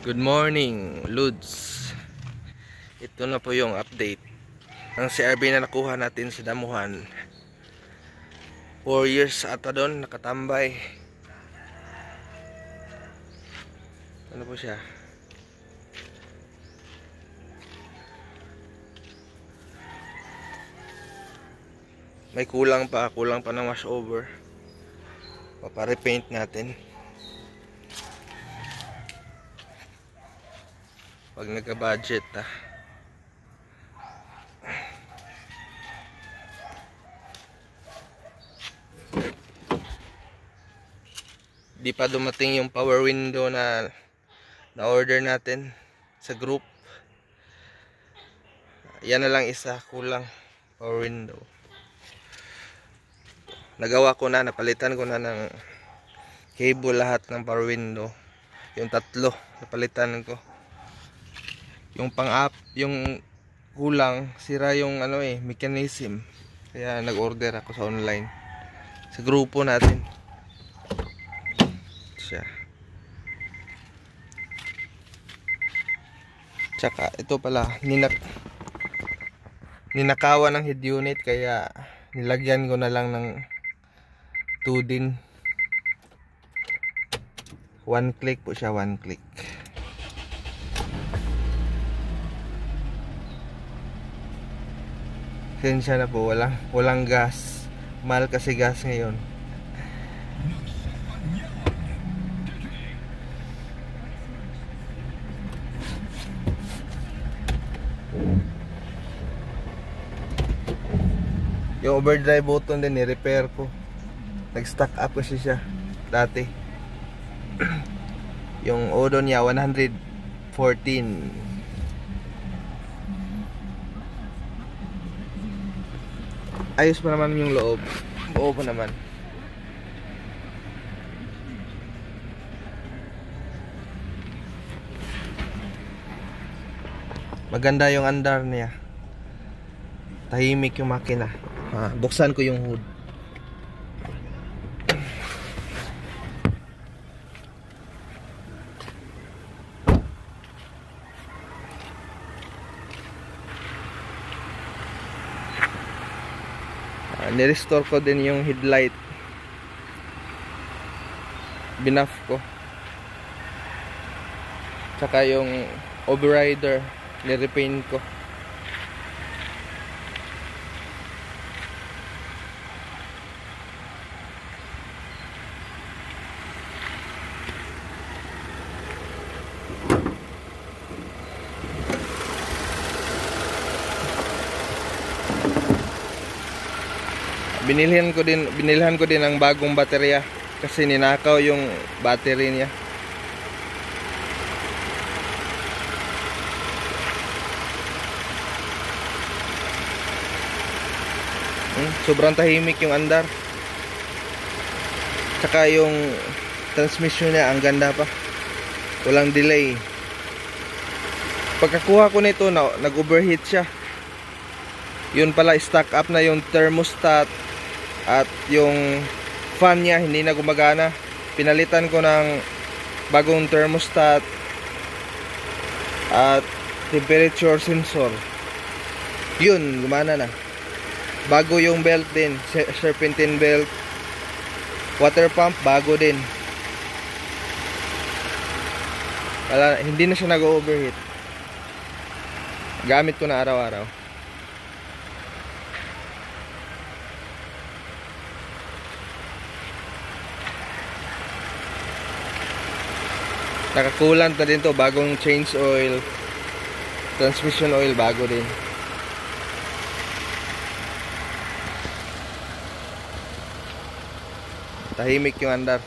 Good morning, Lods. Ito na po yung update. Ang CRB na nakuha natin sa damuhan. 4 years ata doon, nakatambay. Ano po siya? May kulang pa ng wash over. Paparepaint natin. Pag nagka-budget Di pa dumating yung power window na order natin sa group. Yan na lang isa kulang, power window. Nagawa ko na, napalitan ko na ng cable lahat ng power window. Yung tatlo napalitan ko. Yung pang-up, yung kulang, sira yung mechanism. Kaya nag-order ako sa online. Sa grupo natin. Siya. Tsaka ito pala, ninakawan ng head unit kaya nilagyan ko na lang ng 2 din. 1 click po siya, 1 click. Sensya na po, walang gas. Mahal kasi gas ngayon. Yung overdrive button din ni-repair ko. Nag-stack up kasi siya dati. Yung odo niya 114. Ayos pa naman yung loob. Buo pa naman. Maganda yung andar niya. Tahimik yung makina. Buksan ko yung hood. Nirestore ko din yung headlight. Binuff ko. Tsaka yung overrider nirepaint ko. Binilhan ko din ang bagong baterya kasi ninakaw yung battery niya. Sobrang tahimik yung andar. Tsaka yung transmission niya ang ganda pa. Walang delay. Pagkakuha ko nito, nag-overheat siya. Yun pala, stack up na yung thermostat at yung fan niya hindi na gumagana. Pinalitan ko ng bagong thermostat at temperature sensor. Yun, gumana na. Bago yung belt din, serpentine belt. Water pump, bago din. Wala, hindi na siya nag-overheat. Gamit ko na araw-araw. Nakakulant na din to, bagong change oil, transmission oil bago din. Tahimik yung andar.